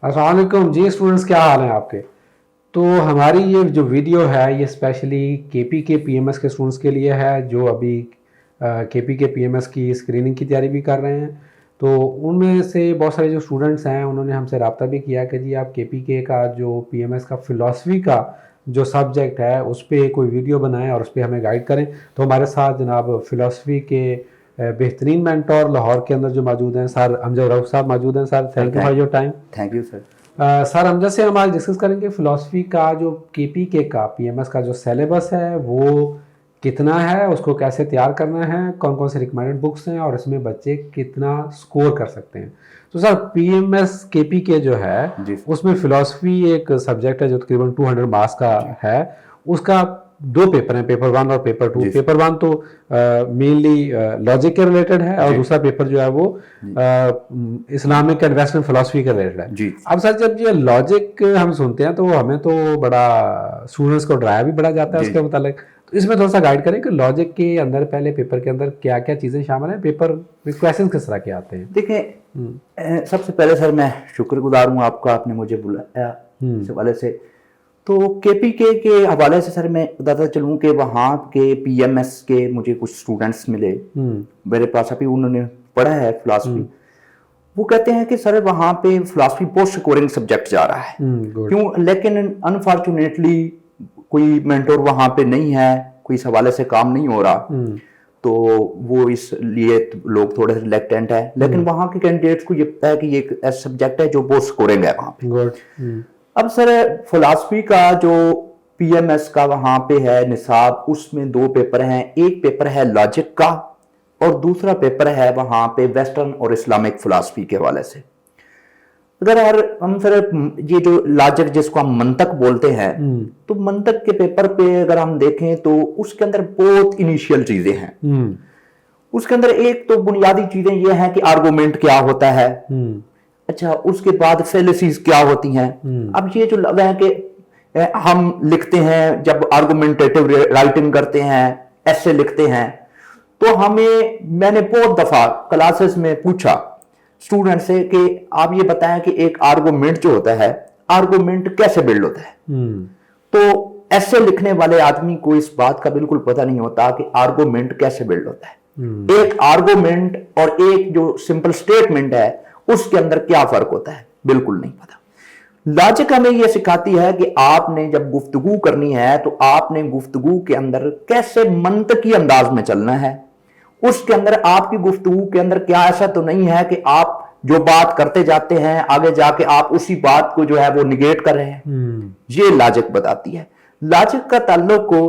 अस्सलाम वालेकुम जी स्टूडेंट्स, क्या हाल हैं आपके। तो हमारी ये जो वीडियो है ये स्पेशली केपी के पीएमएस के स्टूडेंट्स के लिए है जो अभी केपी के पीएमएस की स्क्रीनिंग की तैयारी भी कर रहे हैं। तो उनमें से बहुत सारे जो स्टूडेंट्स हैं उन्होंने हमसे रब्ता भी किया कि जी आप केपी के का जो पीएमएस का फ़िलासफ़ी का जो सब्जेक्ट है उस पर कोई वीडियो बनाएं और उस पर हमें गाइड करें। तो हमारे साथ जनाब फ़िलासफ़ी के बेहतरीन मेंटोर लाहौर के अंदर जो मौजूद हैं सर अमजद रऊफ साहब मौजूद हैं। Sir thank you for your time. Thank you sir. Sir Amjad से हम आज डिस्कस करेंगे फ़िलासफ़ी का जो केपी के का पीएमएस का जो सिलेबस है वो कितना है, उसको कैसे तैयार करना है, कौन कौन से रिकमेंडेड बुक्स हैं और इसमें बच्चे कितना स्कोर कर सकते हैं। तो सर पीएमएस केपी के जो है उसमें फ़िलासफ़ी एक सब्जेक्ट है जो तकरीबन 200 मार्क्स का है। उसका दो पेपर हैं, पेपर 1 और पेपर 2। पेपर 1 तो मेनली लॉजिक के रिलेटेड है और दूसरा पेपर जो है वो इस्लामिक एंड वेस्टर्न फिलॉसफी के रिलेटेड है। अब सर जब ये लॉजिक हम सुनते हैं तो हमें तो बड़ा स्टूडेंट्स को डराया भी बड़ा जाता है उसके मुतालिक। तो इसमें थोड़ा सा गाइड करें कि लॉजिक के अंदर पहले पेपर के अंदर क्या क्या चीज़ें शामिल हैं, पेपर क्वेश्चन किस तरह के आते हैं। देखिए सबसे पहले सर मैं शुक्रगुजार हूँ आपका, आपने मुझे बुलाया इस हवाले से। तो केपीके के हवाले से सर मैं बताता चलूँ कि वहाँ के पीएमएस के मुझे कुछ स्टूडेंट्स मिले मेरे पास, अभी उन्होंने पढ़ा है फिलासफी। वो कहते हैं कि सर वहाँ पे फिलासफी पोस्ट स्कोरिंग सब्जेक्ट जा रहा है क्यों, लेकिन अनफॉर्चुनेटली कोई मेंटोर वहाँ पे नहीं है, कोई इस हवाले से काम नहीं हो रहा, तो वो इसलिए लोग थोड़े से रिलेक्टेंट है। लेकिन वहाँ के कैंडिडेट्स को ये पता है कि ये एक ऐसा सब्जेक्ट है जो पोस्ट स्कोरिंग है वहाँ पे। अब सर फिलॉसफी का जो पीएमएस का वहां पे है निसाब, उसमें दो पेपर हैं। एक पेपर है लॉजिक का और दूसरा पेपर है वहां पे वेस्टर्न और इस्लामिक फिलॉसफी के हवाले से। अगर हम सर ये जो लॉजिक जिसको हम मंतक बोलते हैं, तो मंतक के पेपर पे अगर हम देखें तो उसके अंदर बहुत इनिशियल चीजें हैं। उसके अंदर एक तो बुनियादी चीजें ये हैं कि आर्गुमेंट क्या होता है, अच्छा उसके बाद फेलिसीज क्या होती हैं। अब ये जो लगा है कि हम लिखते हैं, जब आर्गुमेंटेटिव राइटिंग करते हैं, ऐसे लिखते हैं, तो मैंने बहुत दफा क्लासेस में पूछा स्टूडेंट से कि आप ये बताएं कि एक आर्गुमेंट जो होता है, आर्गुमेंट कैसे बिल्ड होता है। तो ऐसे लिखने वाले आदमी को इस बात का बिल्कुल पता नहीं होता कि आर्गुमेंट कैसे बिल्ड होता है। एक आर्गुमेंट और एक जो सिंपल स्टेटमेंट है उसके अंदर क्या फर्क होता है, बिल्कुल नहीं पता। लॉजिक हमें यह सिखाती है कि आपने जब गुफ्तगू करनी है तो आपने गुफ्तगू के अंदर कैसे मंतकी अंदाज में चलना है। उसके अंदर आपकी गुफ्तगू के अंदर क्या ऐसा तो नहीं है कि आप जो बात करते जाते हैं आगे जाके आप उसी बात को जो है वो निगेट कर रहे हैं। ये लॉजिक बताती है। लॉजिक का ताल्लुक को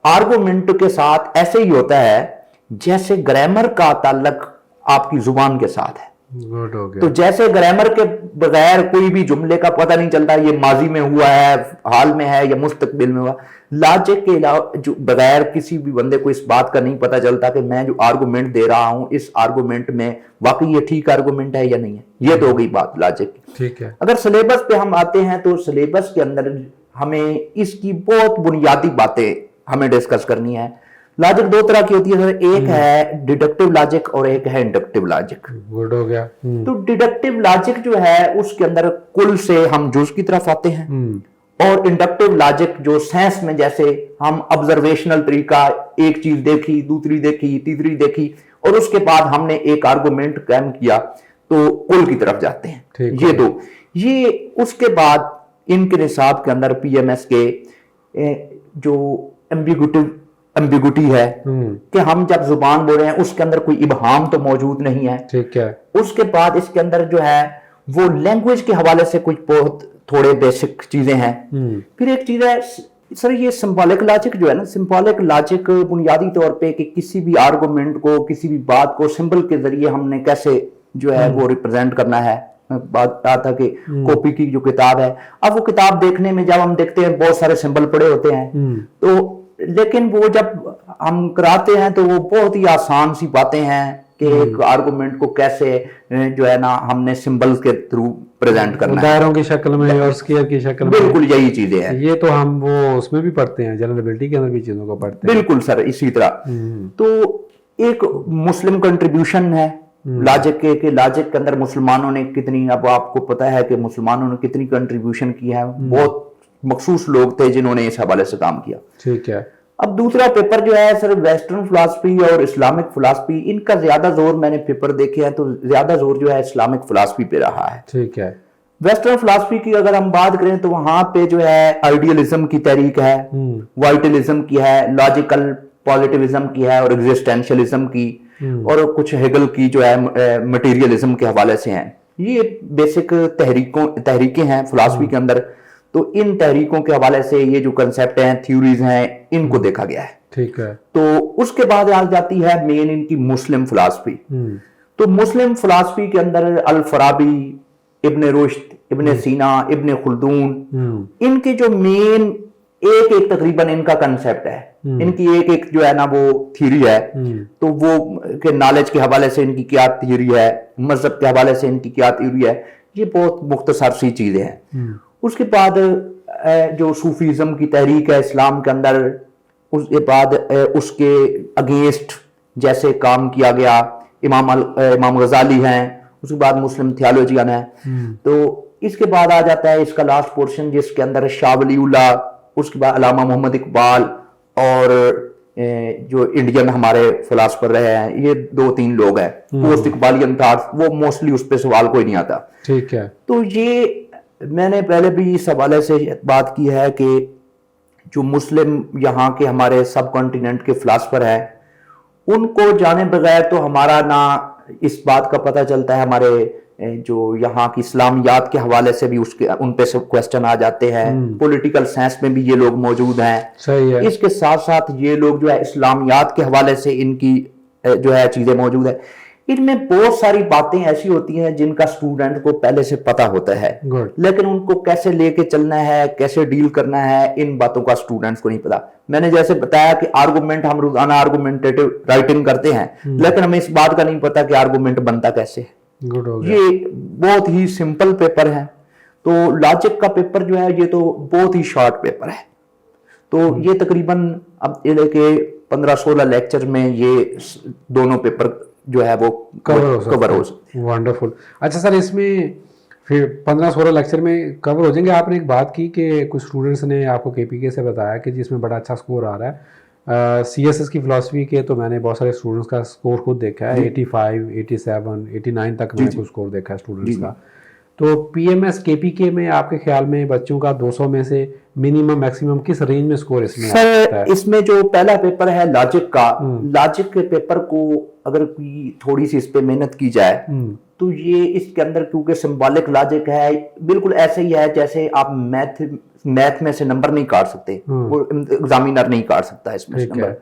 आर्गुमेंट के साथ ऐसे ही होता है जैसे ग्रामर का ताल्लुक आपकी जुबान के साथ है। तो जैसे ग्रामर के बगैर कोई भी जुमले का पता नहीं चलता ये माजी में हुआ है, हाल में है या मुस्तकबिल में हुआ। लॉजिक के अलावा जो बगैर किसी भी बंदे को इस बात का नहीं पता चलता कि मैं जो आर्गुमेंट दे रहा हूं इस आर्गुमेंट में वाकई ये ठीक आर्गुमेंट है या नहीं है। ये तो हो गई बात लॉजिक की। ठीक है। अगर सिलेबस पे हम आते हैं तो सिलेबस के अंदर हमें इसकी बहुत बुनियादी बातें हमें डिस्कस करनी है। लॉजिक दो तरह की होती है सर, एक है डिडक्टिव लॉजिक और एक है इंडक्टिव लॉजिक। गुड हो गया। तो डिडक्टिव लॉजिक जो है उसके अंदर कुल से हम जुज की तरफ आते हैं और इंडक्टिव लॉजिक जो साइंस में जैसे हम ऑब्जर्वेशनल तरीका, एक चीज देखी, दूसरी देखी, तीसरी देखी और उसके बाद हमने एक आर्गुमेंट कायम किया तो कुल की तरफ जाते हैं। ये दो, ये उसके बाद इनके निसाब के अंदर पीएमएस के जो एम्बिगुटी है कि हम जब जुबान बोल रहे हैं उसके अंदर कोई इबहाम तो मौजूद नहीं है। ठीक है। उसके बाद इसके अंदर जो है वो लैंग्वेज के हवाले से कुछ बहुत थोड़े बेसिक चीजें हैं। फिर एक चीज है सर ये सिंबॉलिक लॉजिक जो है ना, सिंबॉलिक लॉजिक बुनियादी तौर पे कि किसी भी आर्गुमेंट को, किसी भी बात को सिंबल के जरिए हमने कैसे जो है वो रिप्रेजेंट करना है। बात था कि कॉपी की जो किताब है, अब वो किताब देखने में जब हम देखते हैं बहुत सारे सिंबल पड़े होते हैं, तो लेकिन वो जब हम कराते हैं तो वो बहुत ही आसान सी बातें हैं कि एक आर्गुमेंट को कैसे जो है ना हमने सिंबल्स के थ्रू प्रेजेंट करना है, दायरों की शक्ल में और स्क्वायर की शक्ल में। बिल्कुल यही चीजें हैं। ये तो हम वो उसमें भी पढ़ते हैं, जनरबिलिटी के अंदर भी चीजों को पढ़ते हैं। बिल्कुल सर, इसी तरह। तो एक मुस्लिम कंट्रीब्यूशन है لاجک کے لاجک کے اندر مسلمانوں نے کتنی, اب آپ کو پتا ہے کہ مسلمانوں نے کتنی کنٹریبیوشن کی ہے, بہت مخصوص لوگ تھے جنہوں نے اس حوالے سے کام کیا. ٹھیک ہے. اب دوسرا پیپر جو ہے سر ویسٹرن فلاسفی اور اسلامک فلاسفی, ان کا زیادہ زور, میں نے پیپر دیکھے ہیں تو زیادہ زور جو ہے اسلامک فلاسفی پہ رہا ہے. ٹھیک ہے. ویسٹرن فلاسفی کی اگر ہم بات کریں تو وہاں پہ جو ہے آئیڈیلزم کی تحریک ہے, وائٹلزم کی ہے, لاجیکل پوزیٹیوزم کی ہے اور ایگزسٹینشلزم کی, اور کچھ ہیگل کی جو ہے مٹیریلزم کے حوالے سے ہیں. یہ بیسک تحریکیں ہیں فلاسفی کے اندر. تو ان تحریکوں کے حوالے سے یہ جو کنسیپٹ ہیں, تھیوریز ہیں, ان کو دیکھا گیا ہے. ٹھیک ہے. تو اس کے بعد آ جاتی ہے مین ان کی مسلم فلاسفی. تو مسلم فلاسفی کے اندر الفارابی, ابن رشد, ابن سینا, ابن خلدون, ان کے جو مین ایک تقریباً ان کا کنسیپٹ ہے, ان کی ایک جو ہے نا وہ تھیوری ہے. تو وہ کہ نالج کے حوالے سے ان کی کیا تھیوری ہے, مذہب کے حوالے سے ان کی کیا تھیوری ہے, یہ بہت مختصر سی چیزیں ہیں. اس کے بعد جو صوفیزم کی تحریک ہے اسلام کے اندر, اس کے بعد اس کے اگینسٹ جیسے کام کیا گیا, امام غزالی ہیں, اس کے بعد مسلم تھیالوجین ہے. تو اس کے بعد آ جاتا ہے اس کا لاسٹ پورشن جس کے اندر شاہ ولی اللہ, اس کے بعد علامہ محمد اقبال, اور جو انڈین ہمارے فلاسفر رہے ہیں یہ 2-3 لوگ ہیں. پوسٹ اقبالیئن تھاٹ, وہ موسٹلی اس پہ سوال کوئی نہیں آتا. ٹھیک ہے. تو یہ میں نے پہلے بھی اس حوالے سے بات کی ہے کہ جو مسلم یہاں کے ہمارے سب کانٹیننٹ کے فلاسفر ہیں, ان کو جانے بغیر تو ہمارا نہ اس بات کا پتہ چلتا ہے, ہمارے جو یہاں کی اسلامیات کے حوالے سے بھی ان پہ سے کوسچن آ جاتے ہیں. پولیٹیکل سائنس میں بھی یہ لوگ موجود ہیں. صحیح ہے. اس کے ساتھ ساتھ یہ لوگ جو ہے اسلامیات کے حوالے سے ان کی جو ہے چیزیں موجود ہیں. ان میں بہت ساری باتیں ایسی ہوتی ہیں جن کا سٹوڈنٹ کو پہلے سے پتا ہوتا ہے, لیکن ان کو کیسے لے کے چلنا ہے, کیسے ڈیل کرنا ہے, ان باتوں کا سٹوڈنٹس کو نہیں پتا. میں نے جیسے بتایا کہ آرگومنٹ, ہم روزانہ آرگومنٹیٹو رائٹنگ کرتے ہیں, لیکن ہمیں اس بات کا نہیں پتا کہ آرگومنٹ بنتا کیسے ہے. یہ بہت ہی سمپل پیپر ہے. تو لاجک کا پیپر جو ہے یہ تو بہت ہی شارٹ پیپر ہے. تو یہ تقریباً اب 15-16 لیکچر میں یہ دونوں پیپر جو ہے وہ کور ہو سکتے ہیں. ونڈرفل. اچھا سر, اس میں پھر 15-16 لیکچر میں کور ہو جائیں گے. آپ نے ایک بات کی کہ کچھ اسٹوڈنٹس نے آپ کو KPK سے بتایا کہ جس میں بڑا اچھا سکور آ رہا ہے. CSS کی فلاسفی کے تو میں نے بہت سارے اسٹوڈنٹس کا سکور خود دیکھا ہے, 85, 87, 89 تک میں کچھ سکور دیکھا ہے اسٹوڈنٹس کا. تو PMS KPK میں آپ کے خیال میں بچوں کا 200 میں سے منیمم میکسیمم کس رینج میں سکور اس میں آتا ہے؟ اس میں جو پہلا پیپر ہے لاجک کا, لاجک کے پیپر کو اگر کوئی تھوڑی سی اس پہ محنت کی جائے تو یہ اس کے اندر کیونکہ سمبولک لاجک ہے, بالکل ایسے ہی ہے جیسے آپ میتھ میں سے نمبر نہیں کاٹ سکتے, وہ ایگزامینر نہیں کاٹ سکتا اس میں نمبر.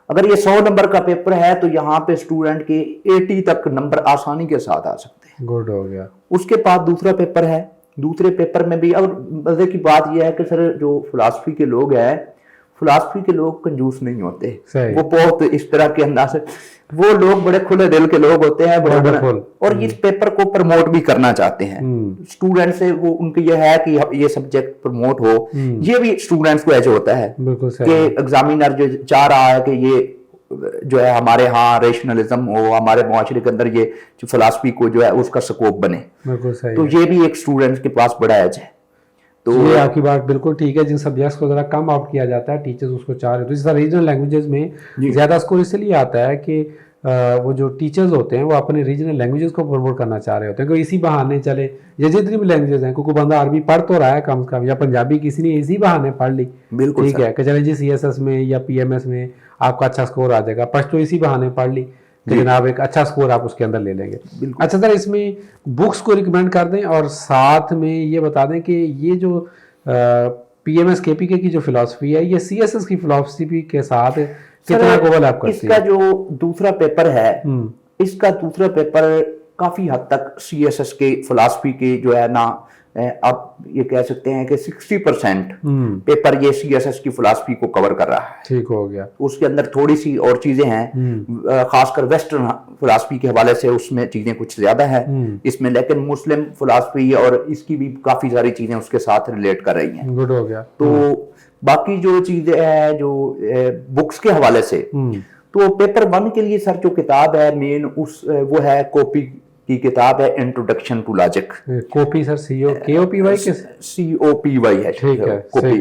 اگر یہ 100 نمبر کا پیپر ہے تو یہاں پہ اسٹوڈنٹ کے 80 تک نمبر آسانی کے ساتھ آ سکتے ہیں. گڈ ہو گیا. اس کے بعد دوسرا پیپر ہے, دوسرے پیپر میں بھی, اور مزے کی بات یہ ہے کہ سر جو فلاسفی کے لوگ ہیں, فلاسفی کے لوگ کنجوس نہیں ہوتے, وہ بہت اس طرح کے انداز سے, وہ لوگ بڑے کھلے دل کے لوگ ہوتے ہیں, اور اس پیپر کو پروموٹ بھی کرنا چاہتے ہیں اسٹوڈنٹ سے. وہ ان کی یہ ہے کہ یہ سبجیکٹ پروموٹ ہو, یہ بھی اسٹوڈنٹس کو ایسے ہوتا ہے کہ ایگزامینر جو چاہ رہا ہے کہ یہ جو ہے ہمارے ہاں ریشنلزم ہو, ہمارے معاشرے کے اندر یہ فلاسفی کو جو ہے اس کا سکوپ بنے. تو یہ بھی ایک اسٹوڈنٹ کے پاس بڑا ایج ہے. تو یہ آپ کی بات بالکل ٹھیک ہے. جن سبجیکٹس کو ذرا کم آؤٹ کیا جاتا ہے, ٹیچرز اس کو چاہ رہے تو اس طرح ریجنل لینگویجز میں زیادہ اسکور اس لیے آتا ہے کہ وہ جو ٹیچرز ہوتے ہیں وہ اپنے ریجنل لینگویجز کو پروموٹ کرنا چاہ رہے ہوتے ہیں کہ اسی بہانے چلے, یا جتنی بھی لینگویجز ہیں, کیونکہ بندہ عربی پڑھ تو رہا ہے کم سے کم, یا پنجابی کسی نے اسی بہانے پڑھ لی, ٹھیک ہے کہ چلے جی CSS میں یا PMS میں آپ کا اچھا اسکور آ جائے گا, پشتو اسی بہانے پڑھ لی کہ جناب ایک اچھا اسکور آپ اس کے اندر لے لیں گے. اچھا سر, اس میں بکس کو ریکمینڈ کر دیں, اور ساتھ میں یہ بتا دیں کہ یہ جو PMS KPK کی جو فلاسفی ہے یہ CSS کی فلاسفی کے ساتھ کتنا اوور لیپ کرتی ہے؟ اس کا جو دوسرا پیپر ہے, اس کا دوسرا پیپر کافی حد تک CSS کے فلاسفی کے جو ہے نا, آپ یہ کہہ سکتے ہیں کہ 60% پیپر یہ CSS کی فلاسفی کو کور کر رہا ہے. ٹھیک ہو گیا. اس کے اندر تھوڑی سی اور چیزیں ہیں, خاص کر ویسٹرن فلاسفی کے حوالے سے اس میں چیزیں کچھ زیادہ ہیں اس میں, لیکن مسلم فلاسفی اور اس کی بھی کافی ساری چیزیں اس کے ساتھ ریلیٹ کر رہی ہیں. گڈ ہو گیا. تو باقی جو چیزیں ہیں جو بکس کے حوالے سے, तो पेपर 1 के लिए सर जो किताब है मेन वो है कॉपी की किताब है introduction to logic. Copy sir COPY के COPY है ठीक है कॉपी।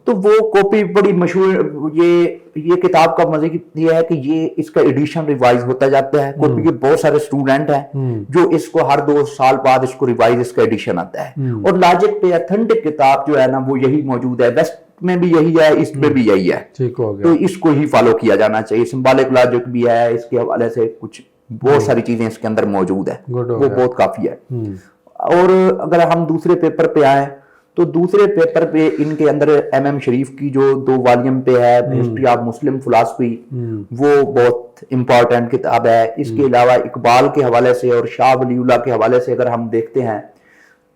तो वो कॉपी बड़ी मशहूर, ये किताब का मजे की ये है कि ये इसका एडिशन रिवाइज होता जाता है। कॉपी के बहुत सारे स्टूडेंट हैं जो इसको हर 2 साल बाद इसको रिवाइज इसका एडिशन आता है। और लॉजिक पे ऑथेंटिक किताब जो है ना वो यही मौजूद है, वेस्ट में भी यही है, ईस्ट में भी यही है। ठीक हो गया। तो इसको ही फॉलो किया जाना चाहिए। सिंबॉलिक लॉजिक भी है, इसके हवाले से कुछ बहुत सारी चीजें इसके अंदर मौजूद है, वो बहुत काफी है। और अगर हम दूसरे पेपर पे आए तो दूसरे पेपर पे इनके अंदर MM शरीफ की जो 2 वॉल्यूम पे है हिस्ट्री ऑफ मुस्लिम फिलॉसफी, वो बहुत इंपॉर्टेंट किताब है। इसके अलावा इकबाल के हवाले से और शाह वलीउल्लाह के हवाले से अगर हम देखते हैं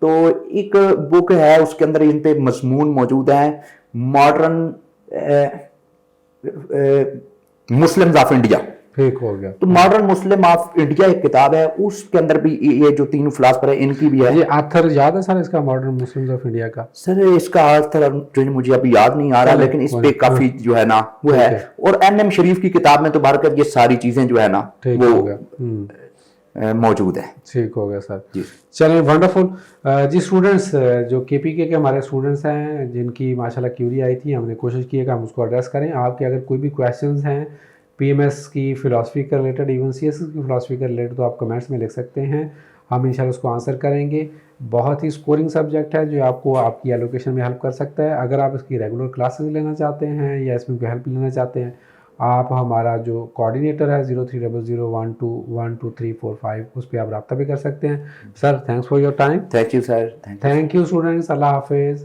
तो एक बुक है, उसके अंदर इन पे मजमून मौजूद है, मॉडर्न मुस्लिम्स ऑफ इंडिया। ठीक हो गया। तो मॉडर्न मुस्लिम ऑफ इंडिया एक किताब है, उसके अंदर भी ये जो 3 फिलासफर है इनकी भी है। ये ऑथर याद है सर इसका, मॉडर्न मुस्लिम्स ऑफ इंडिया का? सर इसका ऑथर जो मुझे अभी याद नहीं आ रहा, लेकिन इस पे काफी जो है ना वो है। और MM शरीफ की किताब में तो भरकर ये सारी चीजें जो है ना वो मौजूद है। ठीक हो गया सर जी। चलिए वंडरफुल जी। स्टूडेंट्स जो KPK के हमारे स्टूडेंट्स हैं जिनकी माशाल्लाह क्यूरी आई थी, हमने कोशिश की है कि हम उसको एड्रेस करें। आपके अगर कोई भी क्वेश्चंस हैं PMS की फ़िलासफ़ी के रिलेटेड, इवन CSS की फ़िलासफ़ी के रिलेटेड, तो आप कमेंट्स में लिख सकते हैं, हम इंशाल्लाह उसको आंसर करेंगे। बहुत ही स्कोरिंग सब्जेक्ट है जो आपको आपकी एलोकेशन में हेल्प कर सकता है। अगर आप इसकी रेगुलर क्लासेस लेना चाहते हैं या इसमें कोई हेल्प लेना चाहते हैं, आप हमारा जो कोऑर्डिनेटर है 0300121345 उस पर आप रब्ता भी कर सकते हैं। Sir thanks for your time. Thank you sir. Thank you students. Allah हाफिज़।